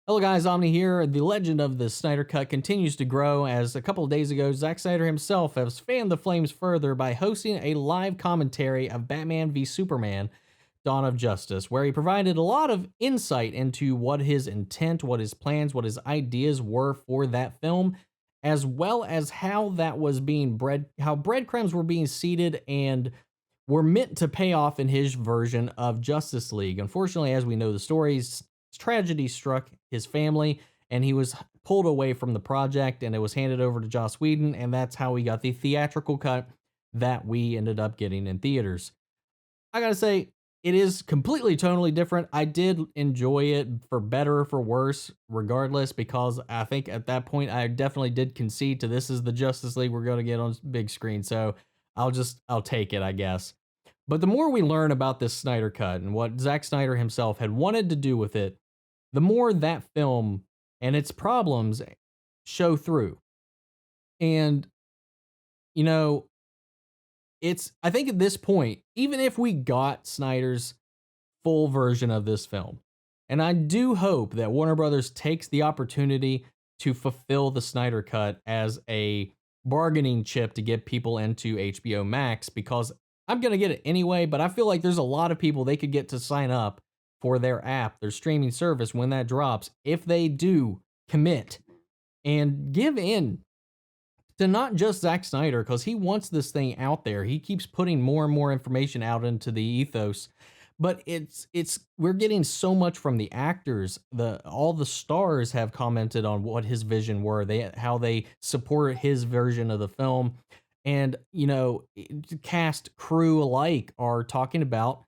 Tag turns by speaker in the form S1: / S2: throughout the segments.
S1: Hello guys, Omni here. The legend of the Snyder Cut continues to grow as a couple of days ago, Zack Snyder himself has fanned the flames further by hosting a live commentary of Batman v Superman: Dawn of Justice, where he provided a lot of insight into what his intent, what his plans, what his ideas were for that film, as well as how that was being how breadcrumbs were being seeded and were meant to pay off in his version of Justice League. Unfortunately, as we know the stories, tragedy struck his family and he was pulled away from the project and it was handed over to Joss Whedon, and that's how we got the theatrical cut that we ended up getting in theaters. I gotta say, it is completely tonally different. I did enjoy it for better or for worse, regardless, because I think at that point I definitely did concede to this is the Justice League we're gonna get on big screen. So I'll take it, I guess. But the more we learn about this Snyder Cut and what Zack Snyder himself had wanted to do with it, the more that film and its problems show through. And, you know, I think at this point, even if we got Snyder's full version of this film, and I do hope that Warner Brothers takes the opportunity to fulfill the Snyder Cut as a bargaining chip to get people into HBO Max, because I'm going to get it anyway, but I feel like there's a lot of people they could get to sign up for their app, their streaming service when that drops, if they do commit and give in to not just Zack Snyder, because he wants this thing out there. He keeps putting more and more information out into the ethos, but we're getting so much from the actors. All the stars have commented on what his vision were, how they support his version of the film. And, cast, crew alike are talking about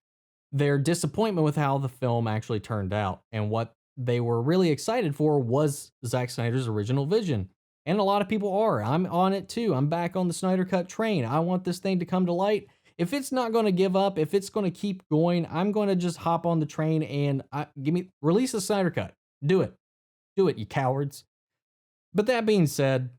S1: their disappointment with how the film actually turned out. And what they were really excited for was Zack Snyder's original vision. And a lot of people are. I'm on it too. I'm back on the Snyder Cut train. I want this thing to come to light. If it's not going to give up, if it's going to keep going, I'm going to just hop on the train and release the Snyder Cut. Do it. Do it, you cowards. But that being said,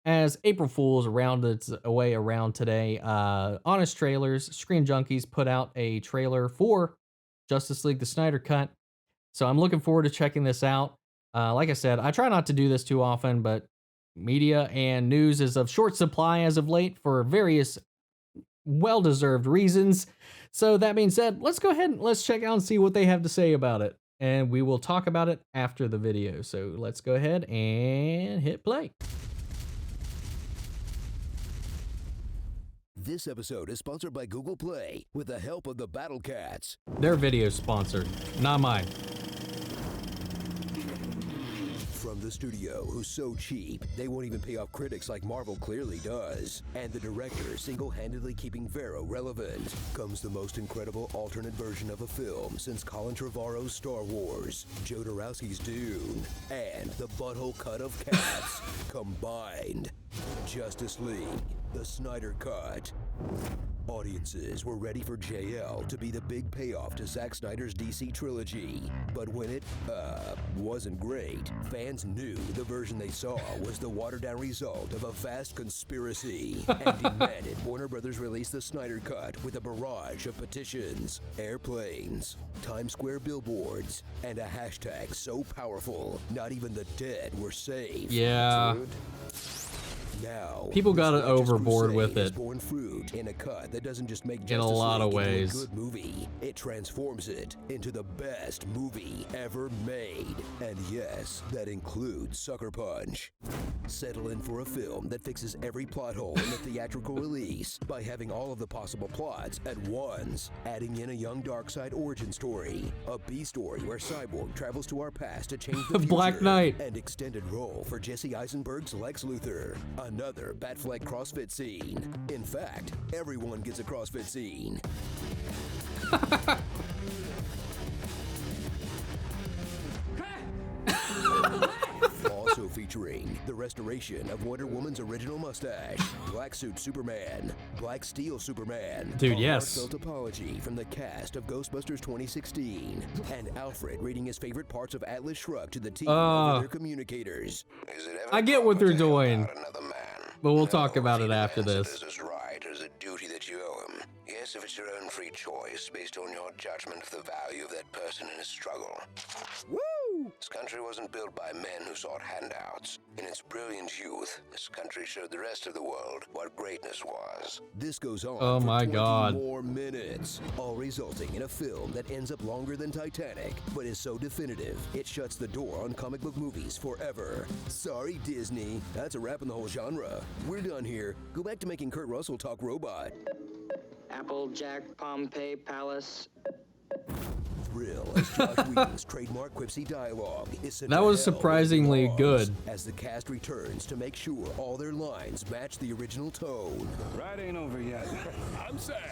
S1: as April Fool's round its way around today, Honest Trailers, Screen Junkies put out a trailer for Justice League: The Snyder Cut. So I'm looking forward to checking this out. Like I said, I try not to do this too often, but media and news is of short supply as of late for various well-deserved reasons. So that being said, let's go ahead and let's check out and see what they have to say about it. And we will talk about it after the video. So let's go ahead and hit play.
S2: This episode is sponsored by Google Play with the help of the Battle Cats.
S1: Their video sponsored, not mine.
S2: From the studio who's so cheap, they won't even pay off critics like Marvel clearly does. And the director single-handedly keeping Vero relevant, comes the most incredible alternate version of a film since Colin Trevorrow's Star Wars, Jodorowsky's Dune, and the butthole cut of Cats combined. Justice League: The Snyder Cut. Audiences were ready for JL to be the big payoff to Zack Snyder's DC trilogy. But when it, wasn't great, fans knew the version they saw was the watered-down result of a vast conspiracy and demanded Warner Brothers release the Snyder Cut with a barrage of petitions, airplanes, Times Square billboards, and a hashtag so powerful, not even the dead were saved.
S1: Yeah.
S2: Dude. Now,
S1: people got it overboard with it.
S2: Born fruit in a cut that doesn't just make
S1: in a lot of ways.
S2: A good movie. It transforms it into the best movie ever made. And yes, that includes Sucker Punch. Settle in for a film that fixes every plot hole in the theatrical release by having all of the possible plots at once, adding in a young Darkseid origin story, a B story where Cyborg travels to our past to change the future,
S1: Black Knight,
S2: and extended role for Jesse Eisenberg's Lex Luthor. Another Batfleck CrossFit scene. In fact, everyone gets a CrossFit scene. Also featuring the restoration of Wonder Woman's original mustache, Black Suit Superman, Black Steel Superman,
S1: dude, yes,
S2: heartfelt apology from the cast of Ghostbusters 2016, and Alfred reading his favorite parts of Atlas Shrugged to the team over their communicators.
S1: I get what they're doing, but we'll talk about it after this.
S3: Is right as a duty that you owe him. Yes, if it's your own free choice based on your judgment of the value of that person in his struggle.
S2: Woo!
S3: This country wasn't built by men who sought handouts. In its brilliant youth, this country showed the rest of the world what greatness was.
S2: This goes on
S1: Oh
S2: for
S1: my
S2: 20
S1: God.
S2: more minutes, all resulting in a film that ends up longer than Titanic, but is so definitive, it shuts the door on comic book movies forever. Sorry, Disney. That's a wrap on the whole genre. We're done here. Go back to making Kurt Russell talk robot.
S4: Applejack, Pompeii, Palace.
S2: Thrill as Josh Whedon's trademark quipsy dialogue is sent
S1: That
S2: to
S1: was
S2: hell with
S1: surprisingly
S2: applause
S1: good.
S2: as the cast returns to make sure all their lines match the original tone.
S5: Ride ain't over yet.
S2: I'm sad.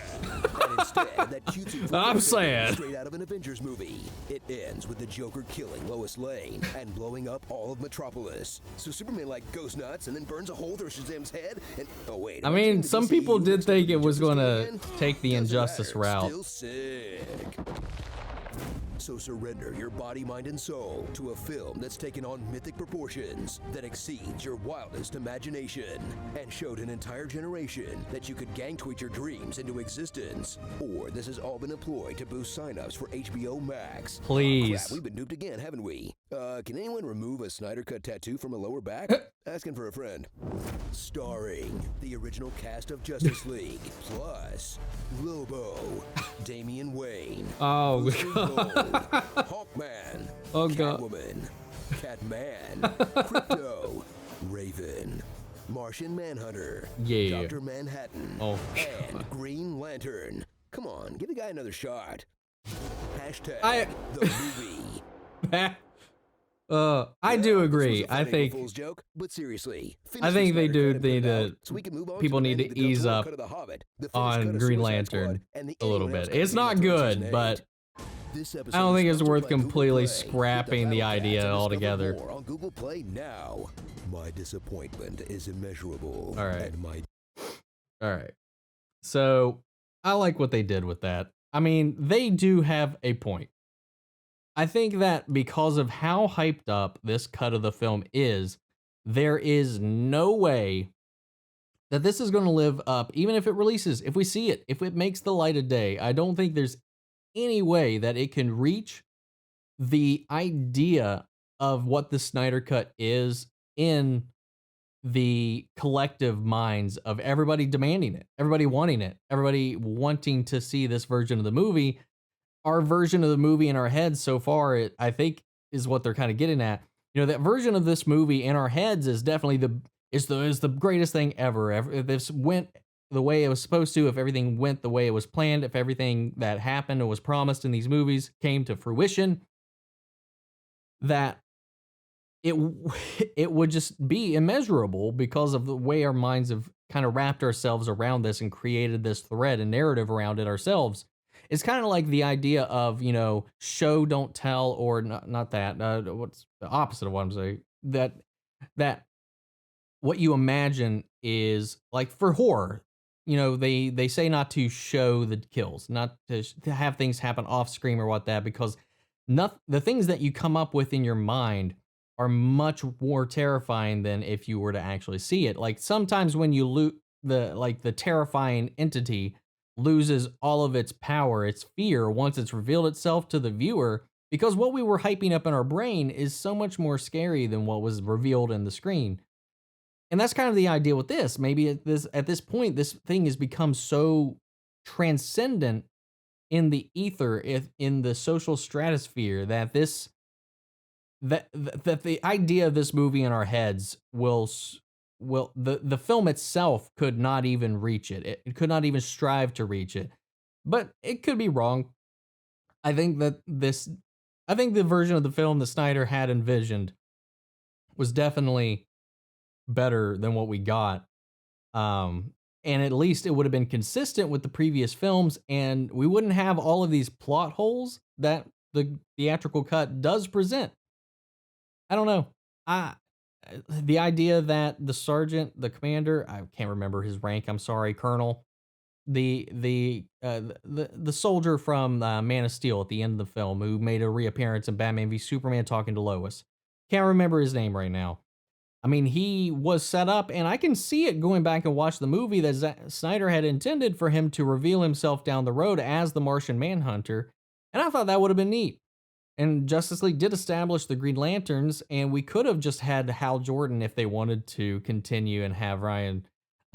S2: And instead, that cutesy
S1: I'm sad.
S2: straight out of an Avengers movie. It ends with the Joker killing Lois Lane and blowing up all of Metropolis. So Superman goes nuts and then burns a hole through Shazam's head. And oh wait,
S1: I
S2: am I
S1: mean,
S2: saying the
S1: some
S2: DCU
S1: people did
S2: is
S1: think it was
S2: Justice
S1: going
S2: League
S1: to
S2: again?
S1: take the
S2: Doesn't
S1: Injustice
S2: matter.
S1: route.
S2: Still sick. So surrender your body, mind, and soul to a film that's taken on mythic proportions, that exceeds your wildest imagination, and showed an entire generation that you could gang tweet your dreams into existence. Or this has all been a ploy to boost signups for HBO Max.
S1: Please.
S2: Crap, we've been duped again, haven't we? Can anyone remove a Snyder Cut tattoo from a lower back? Asking for a friend. Starring the original cast of Justice League, plus Lobo, Damian Wayne,
S1: Oh,
S2: Bruce
S1: God.
S2: Gold, Hawkman,
S1: Oh, God.
S2: Catwoman, Catman, Crypto, Raven, Martian Manhunter,
S1: Yeah.
S2: Dr. Manhattan,
S1: Oh,
S2: and Green Lantern. Come on, give the guy another shot. Hashtag
S1: I-
S2: the movie.
S1: I do
S2: Yeah,
S1: agree.
S2: this was a
S1: I
S2: funny
S1: think
S2: Fool's joke, but seriously,
S1: I
S2: finish
S1: think
S2: the
S1: they
S2: Snyder
S1: do
S2: Cut and put
S1: need
S2: it
S1: to-
S2: out so we can move on
S1: people
S2: to
S1: need to
S2: amending the
S1: ease
S2: Del Toro
S1: up
S2: cut of The Hobbit, the finished
S1: on
S2: cut of
S1: Green
S2: Suicide
S1: Lantern
S2: Squad, and the
S1: a little
S2: anyone else
S1: bit.
S2: cut
S1: It's
S2: of Game
S1: not
S2: of Thrones
S1: good,
S2: season
S1: but
S2: 8. This
S1: I
S2: episode
S1: don't
S2: is
S1: think it's
S2: sponsored
S1: worth
S2: by Google
S1: completely
S2: Play. Hit
S1: scrapping the
S2: battle cats
S1: idea
S2: and discover
S1: altogether.
S2: more on Google Play now. My disappointment is immeasurable.
S1: All right.
S2: And my
S1: All right. So I like what they did with that. I mean, they do have a point. I think that because of how hyped up this cut of the film is, there is no way that this is going to live up, even if it releases, if we see it, if it makes the light of day. I don't think there's any way that it can reach the idea of what the Snyder Cut is in the collective minds of everybody demanding it, everybody wanting it, everybody wanting to see this version of the movie. Our version of the movie in our heads so far, I think, is what they're kind of getting at. You know, that version of this movie in our heads is definitely is the greatest thing ever. If this went the way it was supposed to, if everything went the way it was planned, if everything that happened and was promised in these movies came to fruition, that it would just be immeasurable because of the way our minds have kind of wrapped ourselves around this and created this thread and narrative around it ourselves. It's kind of like the idea of, you know, show, don't tell, or not that. What's the opposite of what I'm saying? That what you imagine is like for horror. You know, they say not to show the kills, not to have things happen off screen or what that, because the things that you come up with in your mind are much more terrifying than if you were to actually see it. Like sometimes when you the terrifying entity loses all of its power, its fear, once it's revealed itself to the viewer, because what we were hyping up in our brain is so much more scary than what was revealed in the screen. And that's kind of the idea with this. Maybe at this point, this thing has become so transcendent in the ether, in the social stratosphere, that that the idea of this movie in our heads will the film itself could not even reach it. It could not even strive to reach it. But it could be wrong. I think the version of the film that Snyder had envisioned was definitely better than what we got. And at least it would have been consistent with the previous films, and we wouldn't have all of these plot holes that the theatrical cut does present. I don't know. The idea that the sergeant, the commander, I can't remember his rank, I'm sorry, colonel, the soldier from Man of Steel at the end of the film who made a reappearance in Batman v Superman talking to Lois. Can't remember his name right now. I mean, he was set up, and I can see it going back and watch the movie that Snyder had intended for him to reveal himself down the road as the Martian Manhunter, and I thought that would have been neat. And Justice League did establish the Green Lanterns, and we could have just had Hal Jordan if they wanted to continue and have Ryan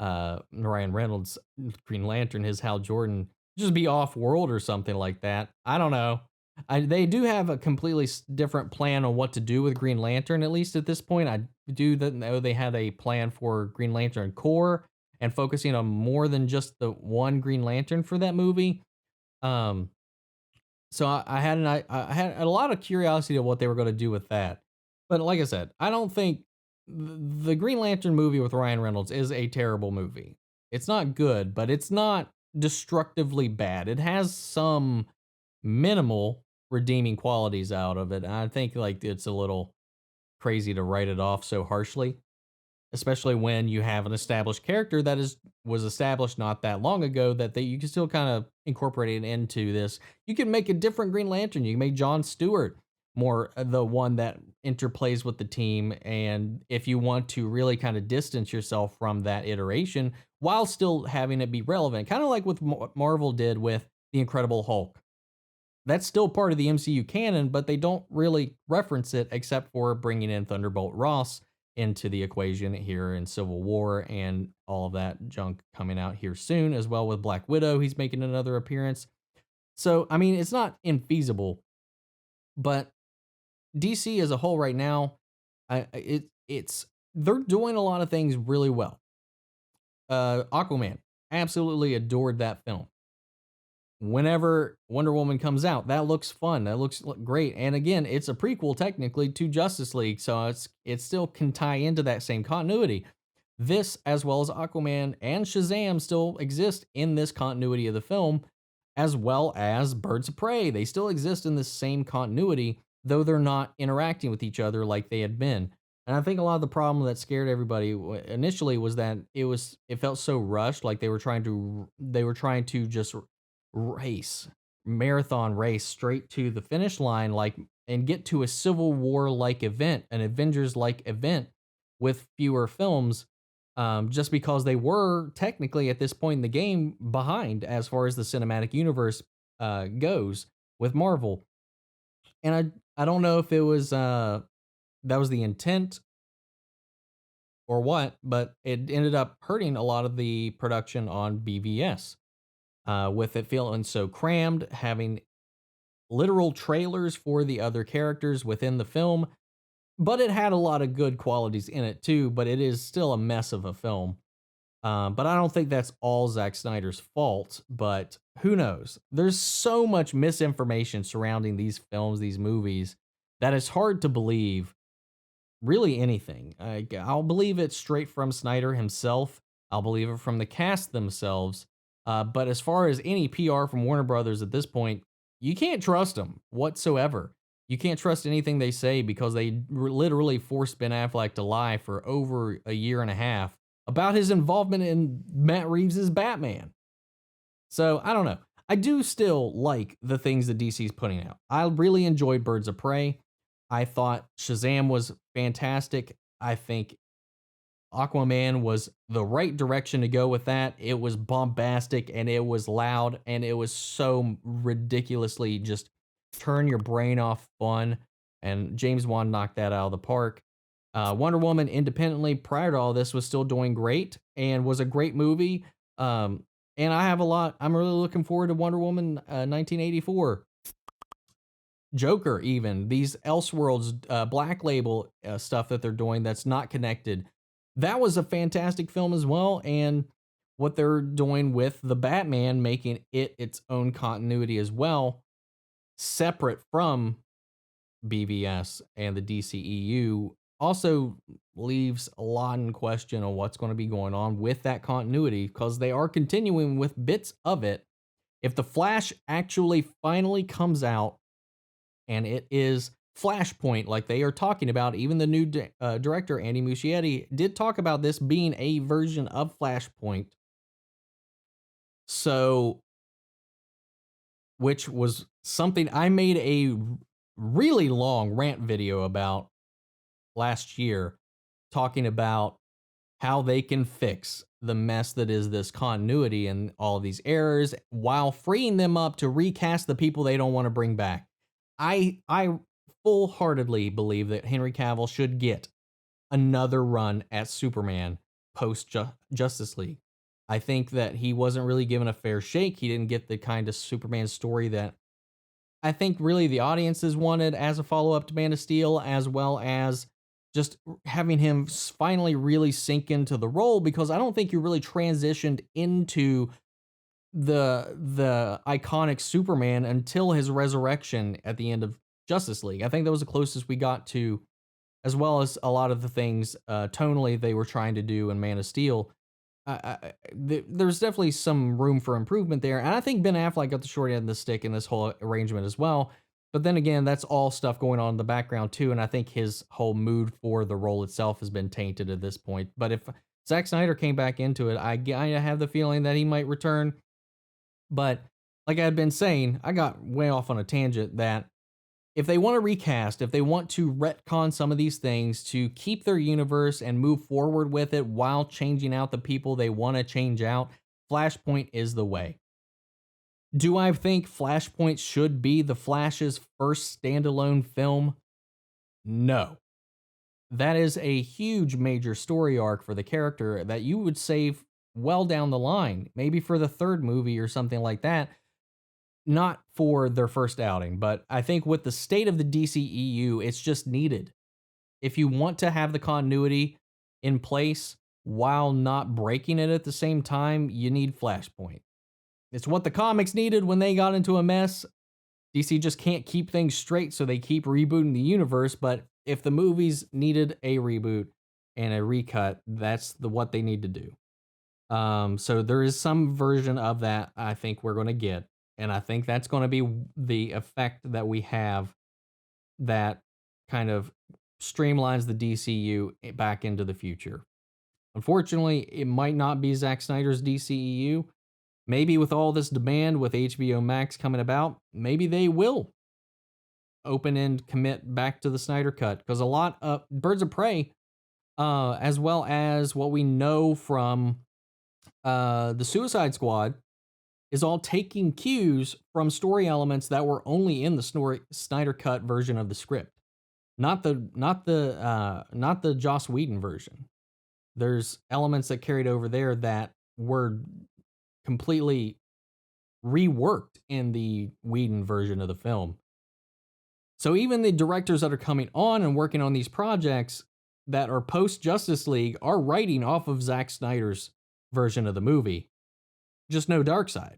S1: Reynolds Green Lantern, his Hal Jordan, just be off world or something like that. I don't know. They do have a completely different plan on what to do with Green Lantern, at least at this point. I do know they had a plan for Green Lantern Corps and focusing on more than just the one Green Lantern for that movie. Um, so I had a lot of curiosity of what they were going to do with that. But like I said, I don't think the Green Lantern movie with Ryan Reynolds is a terrible movie. It's not good, but it's not destructively bad. It has some minimal redeeming qualities out of it. I think like it's a little crazy to write it off so harshly, especially when you have an established character that was established not that long ago that you can still kind of incorporate it into this. You can make a different Green Lantern. You can make John Stewart more the one that interplays with the team, and if you want to really kind of distance yourself from that iteration while still having it be relevant, kind of like what Marvel did with the Incredible Hulk. That's still part of the MCU canon, but they don't really reference it except for bringing in Thunderbolt Ross into the equation here in Civil War and all of that junk coming out here soon, as well with Black Widow. He's making another appearance. So, I mean, it's not infeasible, but DC as a whole right now, they're doing a lot of things really well. Aquaman, absolutely adored that film. Whenever Wonder Woman comes out, that looks fun. That looks great. And again, it's a prequel technically to Justice League, so it still can tie into that same continuity. This, as well as Aquaman and Shazam, still exist in this continuity of the film, as well as Birds of Prey. They still exist in this same continuity, though they're not interacting with each other like they had been. And I think a lot of the problem that scared everybody initially was that it felt so rushed, like they were trying to just marathon race straight to the finish line, like, and get to a Civil War like event, an Avengers like event with fewer films, just because they were technically at this point in the game behind as far as the cinematic universe goes with Marvel. And I don't know if it was that was the intent or what, but it ended up hurting a lot of the production on BVS. With it feeling so crammed, having literal trailers for the other characters within the film, but it had a lot of good qualities in it too, but it is still a mess of a film. But I don't think that's all Zack Snyder's fault, but who knows? There's so much misinformation surrounding these films, these movies, that it's hard to believe really anything. I'll believe it straight from Snyder himself. I'll believe it from the cast themselves. But as far as any PR from Warner Brothers at this point, you can't trust them whatsoever. You can't trust anything they say because they literally forced Ben Affleck to lie for over a year and a half about his involvement in Matt Reeves' Batman. So I don't know. I do still like the things that DC's putting out. I really enjoyed Birds of Prey. I thought Shazam was fantastic. I think Aquaman was the right direction to go with that. It was bombastic and it was loud and it was so ridiculously just turn your brain off fun. And James Wan knocked that out of the park. Wonder Woman independently prior to all this was still doing great and was a great movie. And I'm really looking forward to Wonder Woman 1984. Joker, even these Elseworlds Black Label stuff that they're doing that's not connected. That was a fantastic film as well, and what they're doing with the Batman, making it its own continuity as well, separate from BVS and the DCEU, also leaves a lot in question on what's going to be going on with that continuity, because they are continuing with bits of it. If The Flash actually finally comes out, and it is Flashpoint, like they are talking about. Even the new director, Andy Muschietti, did talk about this being a version of Flashpoint. So, which was something I made a really long rant video about last year, talking about how they can fix the mess that is this continuity and all of these errors while freeing them up to recast the people they don't want to bring back. I full-heartedly believe that Henry Cavill should get another run at Superman post Justice League. I think that he wasn't really given a fair shake. He didn't get the kind of Superman story that I think really the audiences wanted as a follow-up to Man of Steel, as well as just having him finally really sink into the role, because I don't think you really transitioned into the iconic Superman until his resurrection at the end of Justice League. I think that was the closest we got to, as well as a lot of the things tonally they were trying to do in Man of Steel. There's definitely some room for improvement there, and I think Ben Affleck got the short end of the stick in this whole arrangement as well. But then again, that's all stuff going on in the background too, and I think his whole mood for the role itself has been tainted at this point. But if Zack Snyder came back into it, I have the feeling that he might return. But like I had been saying, I got way off on a tangent that if they want to recast, if they want to retcon some of these things to keep their universe and move forward with it while changing out the people they want to change out, Flashpoint is the way. Do I think Flashpoint should be the Flash's first standalone film? No. That is a huge major story arc for the character that you would save well down the line, maybe for the third movie or something like that, not for their first outing. But I think with the state of the DCEU, it's just needed. If you want to have the continuity in place while not breaking it at the same time, you need Flashpoint. It's what the comics needed when they got into a mess. DC just can't keep things straight, so they keep rebooting the universe. But if the movies needed a reboot and a recut, that's what they need to do. So there is some version of that I think we're going to get. And I think that's going to be the effect that we have that kind of streamlines the DCU back into the future. Unfortunately, it might not be Zack Snyder's DCEU. Maybe with all this demand with HBO Max coming about, maybe they will open and commit back to the Snyder Cut. Because a lot of Birds of Prey, as well as what we know from the Suicide Squad, is all taking cues from story elements that were only in the Snyder Cut version of the script, not the Joss Whedon version. There's elements that carried over there that were completely reworked in the Whedon version of the film. So even the directors that are coming on and working on these projects that are post Justice League are writing off of Zack Snyder's version of the movie. Just no Darkseid.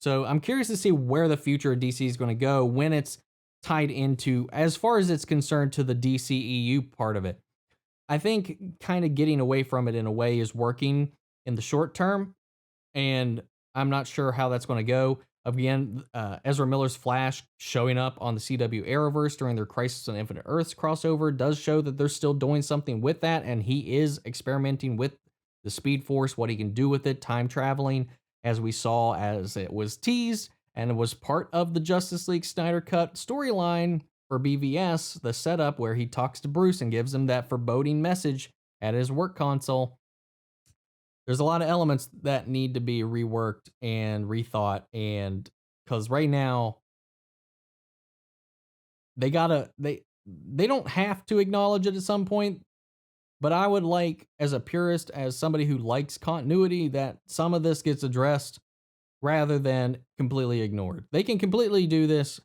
S1: So I'm curious to see where the future of DC is going to go when it's tied into, as far as it's concerned, to the DCEU part of it. I think kind of getting away from it in a way is working in the short term, and I'm not sure how that's going to go. Again, Ezra Miller's Flash showing up on the CW Arrowverse during their Crisis on Infinite Earths crossover does show that they're still doing something with that, and he is experimenting with the Speed Force, what he can do with it, time traveling, as we saw as it was teased, and it was part of the Justice League Snyder Cut storyline for BVS, the setup where he talks to Bruce and gives him that foreboding message at his work console. There's a lot of elements that need to be reworked and rethought, and because right now they don't have to acknowledge it at some point, but I would like, as a purist, as somebody who likes continuity, that some of this gets addressed rather than completely ignored. They can completely do this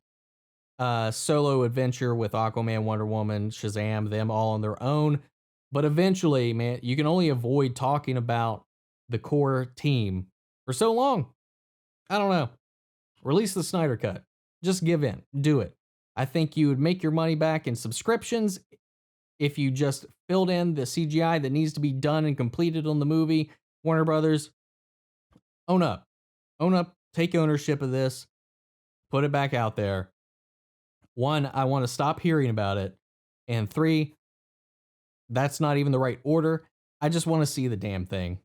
S1: solo adventure with Aquaman, Wonder Woman, Shazam, them all on their own, but eventually, man, you can only avoid talking about the core team for so long. I don't know. Release the Snyder Cut. Just give in. Do it. I think you would make your money back in subscriptions if you just filled in the CGI that needs to be done and completed on the movie. Warner Brothers, own up. Own up. Take ownership of this. Put it back out there. 1, I want to stop hearing about it. And 3, that's not even the right order. I just want to see the damn thing.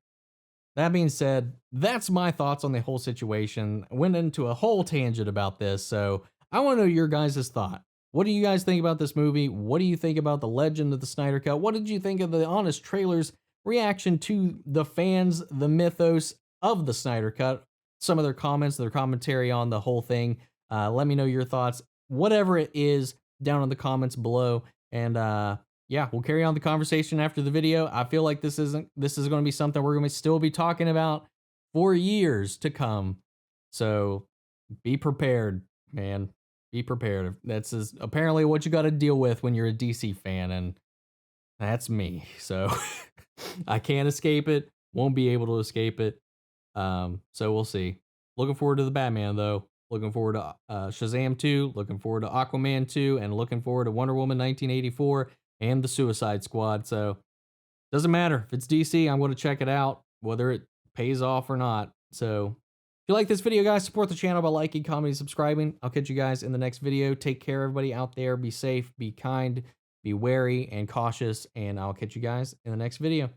S1: That being said, that's my thoughts on the whole situation. I went into a whole tangent about this, so I want to know your guys' thought. What do you guys think about this movie? What do you think about the legend of the Snyder Cut? What did you think of the Honest Trailers reaction to the fans, the mythos of the Snyder Cut? Some of their comments, their commentary on the whole thing. Let me know your thoughts. whatever it is down in the comments below. And yeah, we'll carry on the conversation after the video. I feel like this is going to be something we're going to still be talking about for years to come. So be prepared, man. Be prepared. That's apparently what you got to deal with when you're a DC fan, and that's me. So I can't escape it. Won't be able to escape it. So we'll see. Looking forward to the Batman, though. Looking forward to Shazam 2. Looking forward to Aquaman 2. And looking forward to Wonder Woman 1984 and the Suicide Squad. So doesn't matter. If it's DC, I'm going to check it out, whether it pays off or not. So if you like this video, guys, support the channel by liking, commenting, subscribing. I'll catch you guys in the next video. Take care, everybody out there. Be safe, be kind, be wary, and cautious. And I'll catch you guys in the next video.